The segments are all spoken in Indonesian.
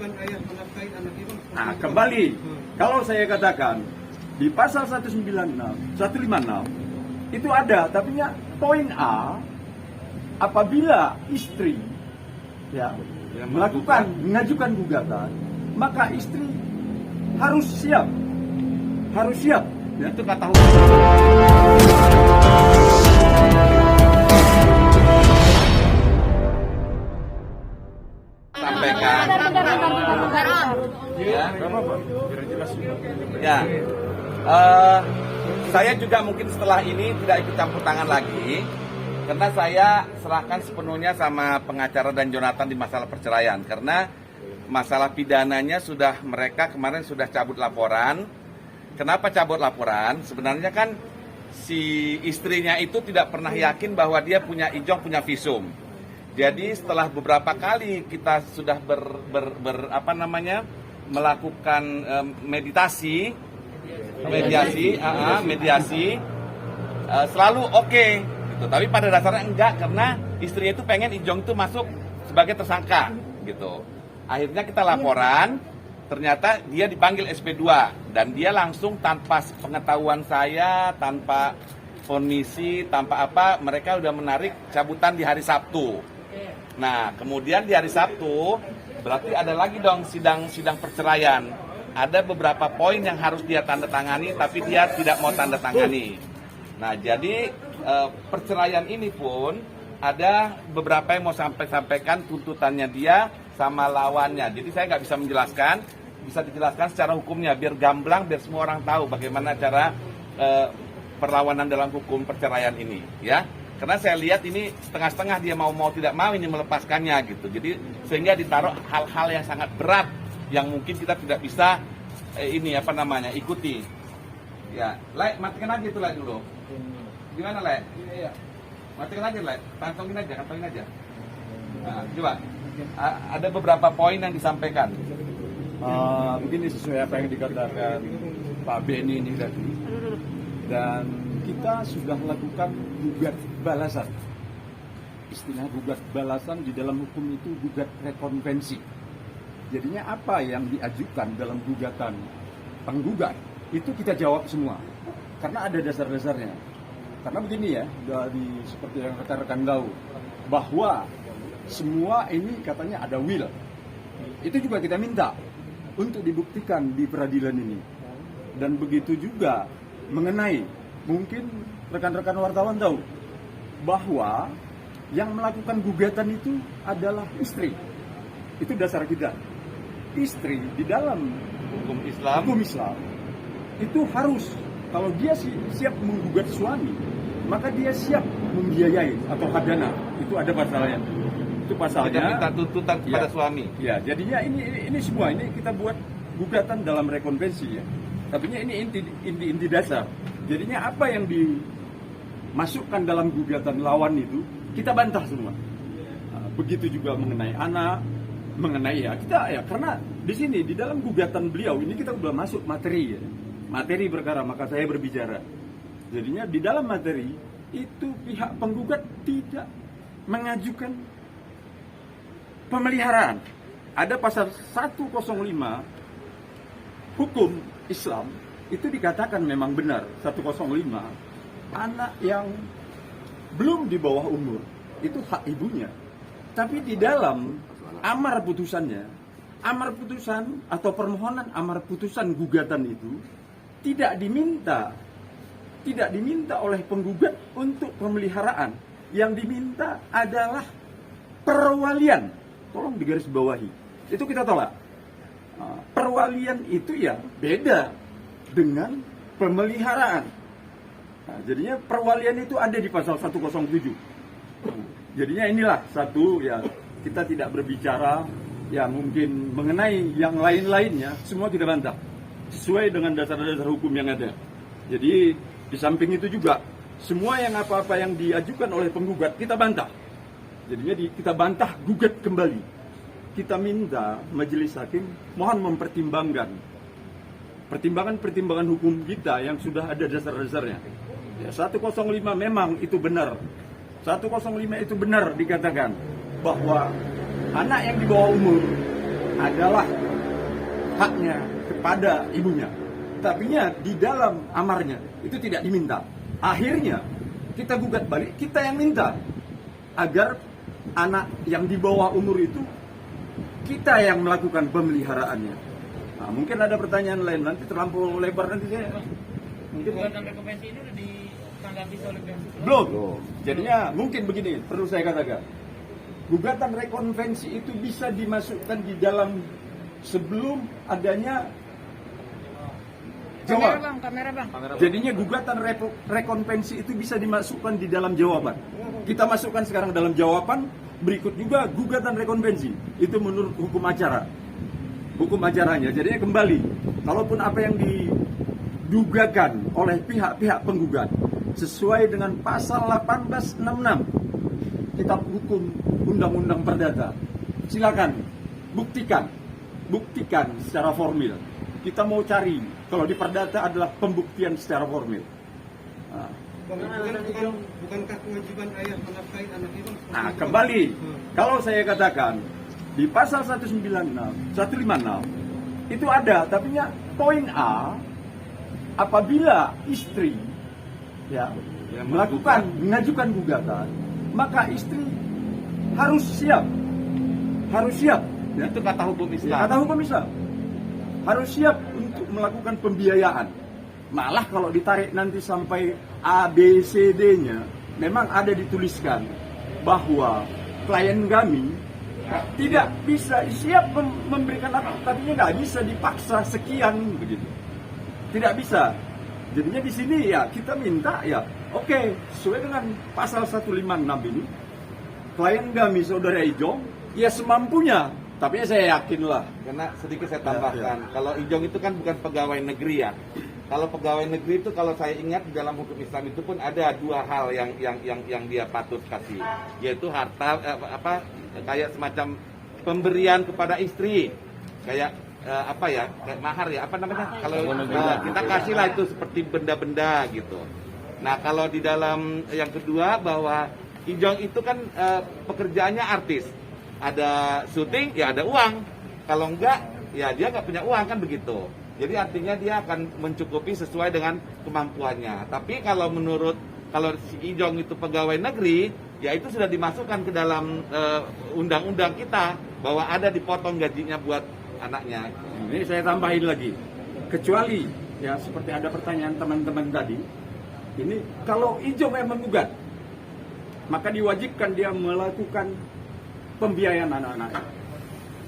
kewajiban ayah menafkahi anak itu? Nah, kembali, kalau saya katakan di pasal 156 itu ada, tapi ya poin A, apabila istri ya mengajukan gugatan, maka istri harus siap ya. Itu kata hukum. Sampaikan. Ya. Saya juga mungkin setelah ini tidak ikut campur tangan lagi, karena saya serahkan sepenuhnya sama pengacara dan Jonathan di masalah perceraian. Karena masalah pidananya mereka kemarin sudah cabut laporan. Kenapa cabut laporan? Sebenarnya kan si istrinya itu tidak pernah yakin bahwa dia punya ijong, punya visum. Jadi setelah beberapa kali kita sudah melakukan mediasi, selalu oke, gitu. Tapi pada dasarnya enggak, karena istrinya itu pengen ijong itu masuk sebagai tersangka, gitu. Akhirnya kita laporan, ternyata dia dipanggil SP2 dan dia langsung tanpa pengetahuan saya, tanpa kondisi, tanpa apa, mereka udah menarik cabutan di hari Sabtu. Nah, kemudian di hari Sabtu berarti ada lagi dong sidang perceraian. Ada beberapa poin yang harus dia tanda tangani, tapi dia tidak mau tanda tangani. Nah, jadi perceraian ini pun ada beberapa yang mau sampaikan tuntutannya dia sama lawannya. Jadi saya nggak bisa menjelaskan, bisa dijelaskan secara hukumnya biar gamblang, biar semua orang tahu bagaimana cara perlawanan dalam hukum perceraian ini, ya. Karena saya lihat ini setengah-setengah, dia mau tidak mau ini melepaskannya gitu. Jadi sehingga ditaruh hal-hal yang sangat berat yang mungkin kita tidak bisa ikuti. Ya, Lek, matikan aja itu Lek dulu. Gimana Lek? Iya. Matikan aja Lek, kantongin aja. Nah, coba. Ada beberapa poin yang disampaikan. Begini, sesuai apa yang dikatakan Pak Beni ini tadi. Dan kita sudah lakukan gugat balasan. Istilah gugat balasan di dalam hukum itu gugat rekonvensi. Jadinya apa yang diajukan dalam gugatan penggugat itu kita jawab semua. Karena ada dasar-dasarnya. Karena begini ya, dari seperti yang rekan-rekan tahu, bahwa semua ini katanya ada will. Itu juga kita minta untuk dibuktikan di peradilan ini. Dan begitu juga mengenai, mungkin rekan-rekan wartawan tahu bahwa yang melakukan gugatan itu adalah istri. Itu dasar kita. Istri di dalam hukum Islam itu harus, kalau dia siap menggugat suami, maka dia siap membiayai atau hadana. Itu ada pasalnya. Itu pasalnya. Tidak minta tuntutan kepada suami. Ya, jadinya ini semua ini kita buat gugatan dalam rekonvensi ya. Tapi ini inti dasar. Jadinya apa yang dimasukkan dalam gugatan lawan itu kita bantah semua. Begitu juga mengenai anak, mengenai karena di sini di dalam gugatan beliau ini kita sudah masuk materi ya. Materi perkara, maka saya berbicara. Jadinya di dalam materi itu pihak penggugat tidak mengajukan pemeliharaan. Ada pasal 105 hukum Islam itu dikatakan memang benar 105 anak yang belum di bawah umur itu hak ibunya. Tapi di dalam amar putusan atau permohonan amar putusan gugatan itu tidak diminta oleh penggugat untuk pemeliharaan. Yang diminta adalah perwalian. Tolong digarisbawahi. Itu kita tolak. Perwalian itu ya beda dengan pemeliharaan. Nah, jadinya perwalian itu ada di pasal 107. Jadinya inilah satu ya, kita tidak berbicara ya mungkin mengenai yang lain-lainnya, semua kita bantah sesuai dengan dasar-dasar hukum yang ada. Jadi di samping itu juga semua yang apa-apa yang diajukan oleh penggugat kita bantah. Jadinya kita bantah gugat kembali. Kita minta majelis hakim mohon mempertimbangkan pertimbangan hukum kita yang sudah ada dasar-dasarnya. Ya, 105 memang itu benar. 105 itu benar dikatakan bahwa anak yang di bawah umur adalah haknya kepada ibunya. Tapinya di dalam amarnya itu tidak diminta. Akhirnya kita gugat balik, kita yang minta agar anak yang di bawah umur itu kita yang melakukan pemeliharaannya. Nah, mungkin ada pertanyaan lain, nanti terlampau lebar nanti saya. Mungkin Gugatan rekompensi ini udah ditanggapi oleh pihak sekolah? belum. Jadinya mungkin begini, perlu saya katakan. Gugatan rekonvensi itu bisa dimasukkan di dalam sebelum adanya jawab. Kamera bang. Jadinya gugatan rekonvensi itu bisa dimasukkan di dalam jawaban. Kita masukkan sekarang dalam jawaban, berikut juga gugatan rekonvensi. Itu menurut hukum acara. Hukum acaranya. Jadinya kembali, kalaupun apa yang didugakan oleh pihak-pihak penggugat sesuai dengan pasal 1866 Kitab Hukum Undang-Undang Perdata, silakan buktikan secara formil. Kita mau cari, kalau di perdata adalah pembuktian secara formil. Nah, bukankah kewajiban ayah menafkahi anak itu? nah, kembali, kalau saya katakan di pasal 156 itu ada, tapi poin A, apabila istri mengajukan gugatan, maka istri harus siap. Ya. Itu kata hukum Islam. Kata hukum Islam harus siap untuk melakukan pembiayaan. Malah kalau ditarik nanti sampai A, B, C, D-nya, memang ada dituliskan bahwa klien kami tidak bisa siap memberikan apa, tapi nggak bisa dipaksa sekian begitu. Tidak bisa. Jadinya di sini ya kita minta ya, oke, sesuai dengan pasal 156 ini, klien kami saudara Ijong ya semampunya. Tapi saya yakin lah. Karena sedikit saya tambahkan, kalau Ijong itu kan bukan pegawai negeri ya. Kalau pegawai negeri itu kalau saya ingat di dalam hukum Islam itu pun ada dua hal yang dia patut kasih, yaitu harta kayak semacam pemberian kepada istri, kayak kayak mahar ya, apa namanya? Kalau kita kasih lah itu seperti benda-benda gitu. Nah kalau di dalam yang kedua bahwa Ijong itu kan pekerjaannya artis. Ada syuting, ya ada uang. Kalau enggak, ya dia nggak punya uang kan begitu. Jadi artinya dia akan mencukupi sesuai dengan kemampuannya. Tapi kalau si Ijong itu pegawai negeri, ya itu sudah dimasukkan ke dalam undang-undang kita bahwa ada dipotong gajinya buat anaknya. Ini saya tambahin lagi. Kecuali ya seperti ada pertanyaan teman-teman tadi. Ini kalau Ijong yang menggugat, maka diwajibkan dia melakukan pembiayaan anak-anaknya.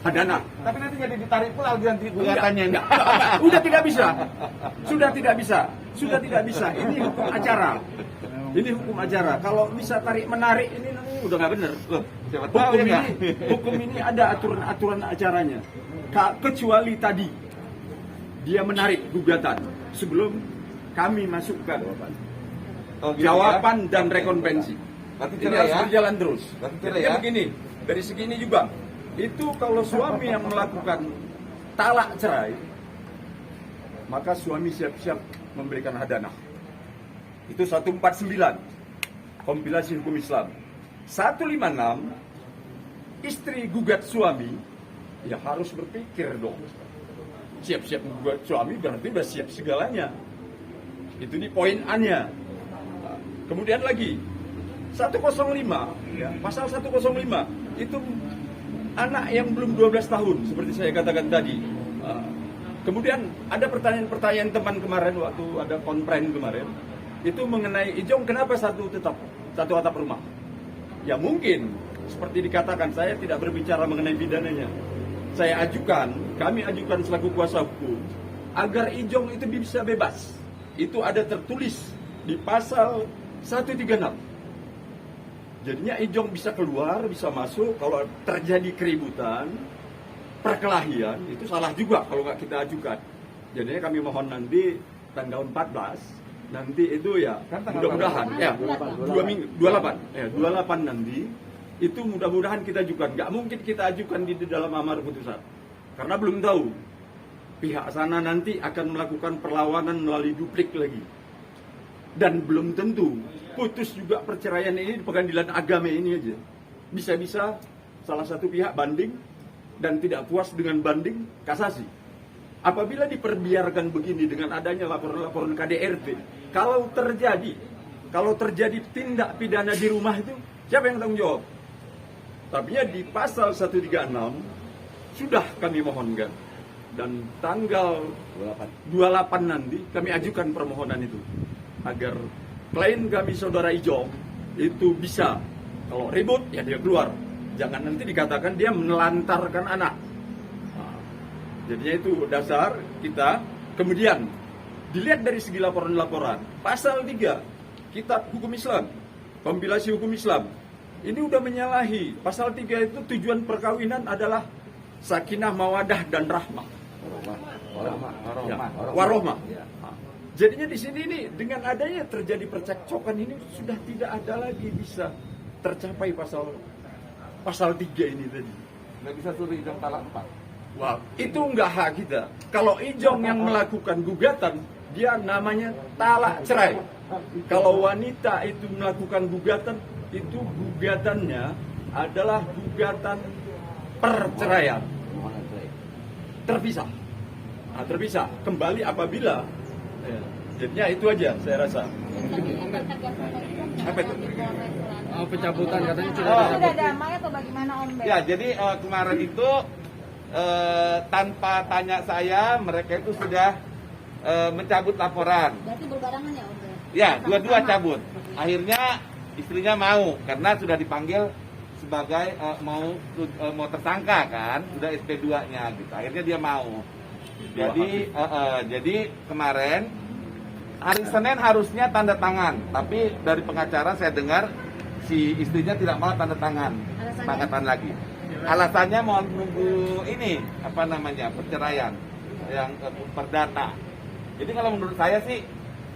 Hadana. Tapi nanti jadi ditarik pula ganti gugatannya. Enggak. Udah tidak bisa. Sudah tidak bisa. Ini hukum acara. Kalau bisa tarik menarik ini nanti udah nggak benar. Hukum ini ada aturan acaranya. Kecuali tadi dia menarik gugatan sebelum kami masukkan jawaban dan rekonvensi. Ini harus berjalan terus. Jadi begini, dari segini juga. Itu kalau suami yang melakukan talak cerai, maka suami siap-siap memberikan hadanah. Itu 149 kompilasi hukum Islam. 156 istri gugat suami, ya harus berpikir dong. Siap-siap gugat suami berarti udah siap segalanya. Itu di poin A-nya. Kemudian lagi 105 ya, pasal 105 itu anak yang belum 12 tahun seperti saya katakan tadi. Kemudian ada pertanyaan teman kemarin waktu ada konferen kemarin itu mengenai Ijong kenapa satu atap rumah. Ya mungkin seperti dikatakan saya tidak berbicara mengenai pidananya. Kami ajukan selaku kuasa hukum agar Ijong itu bisa bebas. Itu ada tertulis di pasal 136. Jadinya Ijong bisa keluar, bisa masuk. Kalau terjadi keributan, perkelahian, itu salah juga kalau nggak kita ajukan. Jadinya kami mohon nanti tanggal 14, nanti itu ya mudah-mudahan ya 28 nanti itu mudah-mudahan kita ajukan. Nggak mungkin kita ajukan di dalam amar putusan karena belum tahu pihak sana nanti akan melakukan perlawanan melalui duplik lagi dan belum tentu putus juga perceraian ini di pengadilan agama ini aja. Bisa-bisa salah satu pihak banding dan tidak puas dengan banding kasasi. Apabila diperbiarkan begini dengan adanya laporan-laporan KDRT, kalau terjadi tindak pidana di rumah itu, siapa yang tanggung jawab? Tapi di pasal 136 sudah kami mohonkan, dan tanggal 28 nanti kami ajukan permohonan itu agar klien kami saudara Ijong itu bisa, kalau ribut ya dia keluar, jangan nanti dikatakan dia menelantarkan anak. Jadinya itu dasar kita. Kemudian dilihat dari segi laporan-laporan, pasal 3 Kitab Hukum Islam, kompilasi hukum Islam, ini udah menyalahi. Pasal 3 itu tujuan perkawinan adalah sakinah, mawadah, dan rahmah. Warohmah. Jadinya di sini ini dengan adanya terjadi percekcokan ini sudah tidak ada lagi bisa tercapai pasal 3 ini tadi. Nggak bisa suruh Ijong talak 4. Wah, itu enggak hak kita. Kalau Ijong yang melakukan gugatan, dia namanya talak cerai. Kalau wanita itu melakukan gugatan, itu gugatannya adalah gugatan perceraian. Terpisah. Nah, terpisah. Kembali apabila. Jadinya itu aja saya rasa. Apa itu? Oh, pencabutan katanya Sudah damai atau bagaimana Om Ben? Ya, jadi kemarin itu tanpa tanya saya, mereka itu sudah mencabut laporan. Berarti berbarengan ya Om Ben? Ya, dua-dua cabut. Akhirnya istrinya mau karena sudah dipanggil sebagai mau tersangka kan, sudah SP2-nya gitu. Akhirnya dia mau. Jadi kemarin hari Senin harusnya tanda tangan, tapi dari pengacara saya dengar si istrinya tidak mau tanda tangan, lagi. Alasannya mau nunggu ini perceraian yang perdata. Jadi kalau menurut saya sih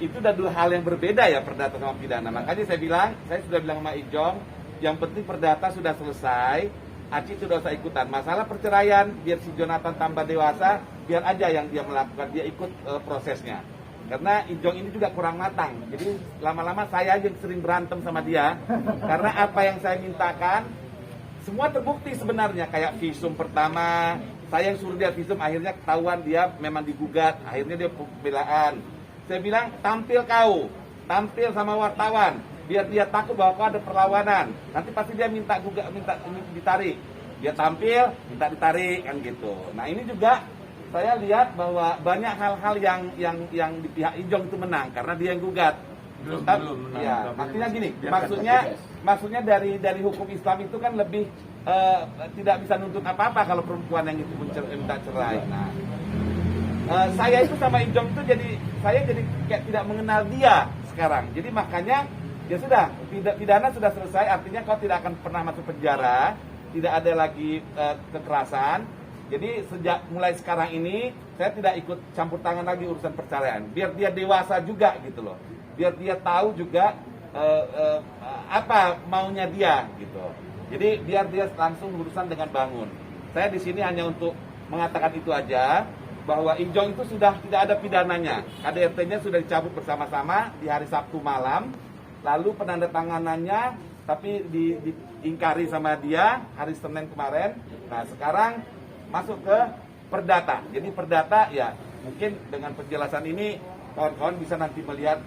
itu udah dua hal yang berbeda ya, perdata sama pidana. Makanya saya sudah bilang sama Ijong, yang penting perdata sudah selesai, Aci sudah usah ikutan. Masalah perceraian biar si Jonathan tambah dewasa, biar aja yang dia melakukan, dia ikut prosesnya. Karena Ijong ini juga kurang matang, jadi lama-lama saya aja sering berantem sama dia. Karena apa yang saya mintakan semua terbukti sebenarnya, kayak visum pertama, saya yang suruh dia visum, akhirnya ketahuan dia memang digugat, akhirnya dia pembelaan. Saya bilang tampil sama wartawan, biar dia takut bahwa kau ada perlawanan. Nanti pasti dia minta ditarik. Dia tampil, minta ditarik kan gitu. Nah ini juga saya lihat bahwa banyak hal-hal yang di pihak Ijong itu menang karena dia yang gugat. Belum. Ya, artinya gini, maksudnya dari hukum Islam itu kan lebih tidak bisa nuntut apa-apa kalau perempuan yang itu minta cerai. Nah, saya itu sama Ijong itu saya jadi kayak tidak mengenal dia sekarang. Jadi makanya ya sudah, pidana sudah selesai, artinya kau tidak akan pernah masuk penjara, tidak ada lagi kekerasan. Jadi sejak mulai sekarang ini saya tidak ikut campur tangan lagi urusan perceraian. Biar dia dewasa juga gitu loh. Biar dia tahu juga apa maunya dia gitu. Jadi biar dia langsung urusan dengan bangun. Saya di sini hanya untuk mengatakan itu aja, bahwa Ijong itu sudah tidak ada pidananya. KDRT-nya sudah dicabut bersama-sama di hari Sabtu malam. Lalu penandatanganannya tapi diingkari sama dia hari Senin kemarin. Nah sekarang masuk ke perdata. Jadi perdata ya mungkin dengan penjelasan ini kawan-kawan bisa nanti melihat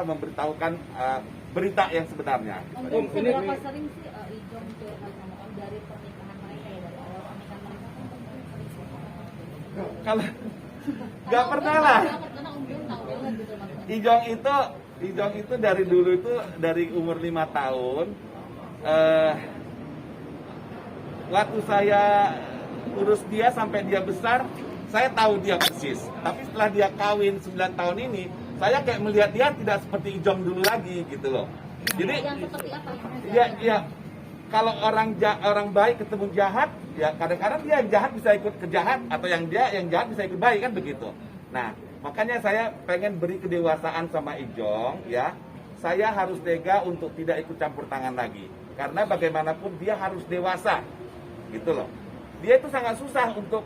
memberitahukan berita yang sebenarnya. Om, seberapa sering sih Ijong sama Om dari pernikahan mereka ya, dari awal pernikahan mereka? Kalau nggak pernah lah. Karena Om Ben tahu banget gitu maksudnya. Ijong itu dari dulu itu dari umur 5 tahun. Waktu saya urus dia sampai dia besar, saya tahu dia persis. Tapi setelah dia kawin 9 tahun ini, saya kayak melihat dia tidak seperti Ijong dulu lagi gitu loh. Jadi yang seperti apa? ya kalau orang baik ketemu jahat, ya kadang-kadang dia yang jahat bisa ikut ke jahat, atau yang jahat bisa ikut baik kan begitu. Nah, makanya saya pengen beri kedewasaan sama Ijong ya. Saya harus tega untuk tidak ikut campur tangan lagi. Karena bagaimanapun dia harus dewasa. Gitu loh. Dia itu sangat susah untuk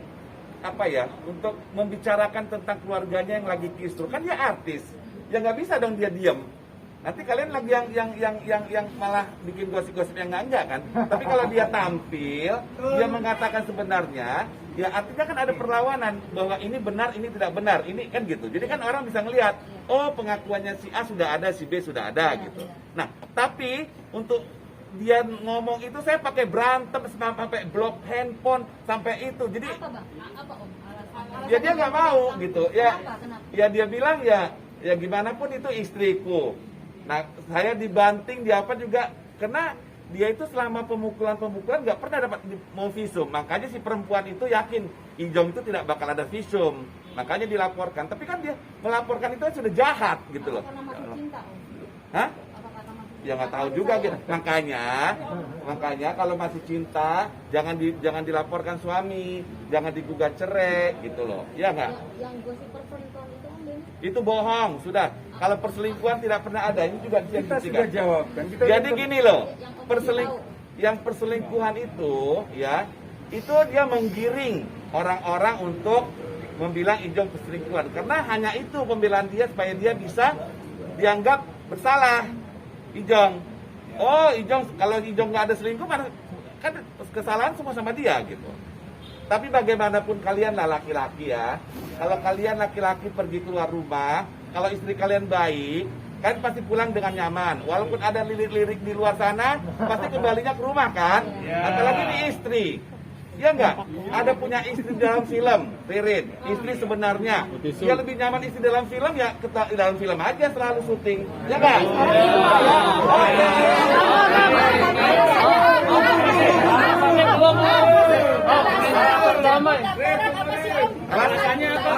untuk membicarakan tentang keluarganya yang lagi kisruh. Kan dia artis. Ya nggak bisa dong dia diem. Nanti kalian lagi yang malah bikin gosip-gosip yang enggak kan. Tapi kalau dia tampil, dia mengatakan sebenarnya, ya artinya kan ada perlawanan bahwa ini benar, ini tidak benar, ini kan gitu. Jadi kan orang bisa ngelihat, oh pengakuannya si A sudah ada, si B sudah ada gitu. Nah, tapi untuk dia ngomong itu saya pakai berantem sampai blok handphone sampai itu. Jadi Apa bang? Apa om? Alasan? ya dia nggak mau gitu. Ya, Kenapa? ya dia bilang ya gimana pun itu istriku. Nah, saya dibanting di apa juga karena dia itu selama pemukulan nggak pernah dapat mau visum. Makanya si perempuan itu yakin Ijong itu tidak bakal ada visum. Makanya dilaporkan. Tapi kan dia melaporkan itu sudah jahat gitu loh. Karena masih cinta om. Hah? Apa karena masih Ya nggak tahu juga gitu. Makanya kalau masih cinta jangan dilaporkan suami, jangan digugat cerai gitu loh. Ya nggak? Yang gosip perselingkuhan itu om ini? Itu bohong sudah. Kalau perselingkuhan tidak pernah ada, ini juga dia Kita buktikan. sudah jawab kan. Jadi gini loh, yang perselingkuhan itu ya, itu dia menggiring orang-orang untuk membilang Ijong perselingkuhan karena hanya itu pembelaan dia supaya dia bisa dianggap bersalah. Ijong, oh Ijong kalau Ijong nggak ada selingkuh kan kesalahan semua sama dia gitu. Tapi bagaimanapun kalian lah laki-laki ya, kalau kalian laki-laki pergi keluar rumah, kalau istri kalian baik, kalian pasti pulang dengan nyaman. Walaupun ada lirik-lirik di luar sana, pasti kembalinya ke rumah kan? Apalagi di istri. Ya enggak? Ada punya istri dalam film, Ririn. Istri sebenarnya. Dia lebih nyaman istri dalam film ya dalam film aja selalu syuting. Ya enggak? Alasannya apa?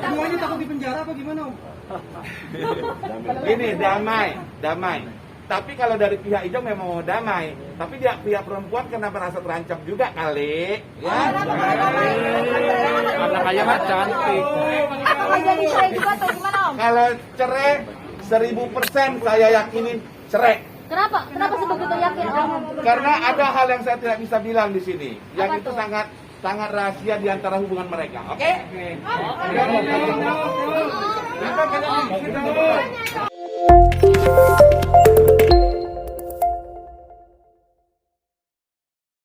Semuanya takut di penjara apa gimana om? Ini damai. Tapi kalau dari pihak Ijong memang mau damai, tapi pihak perempuan karena merasa terancam juga kali. Ya. Karena kayak cantik. Apa jadi cerai juga atau gimana om? Kalau cerai 1000% saya yakinin cerai. Kenapa? Kenapa sebegitu yakin om? Karena ada hal yang saya tidak bisa bilang di sini, yang Apa itu tuh? sangat rahasia di antara hubungan mereka. Oke?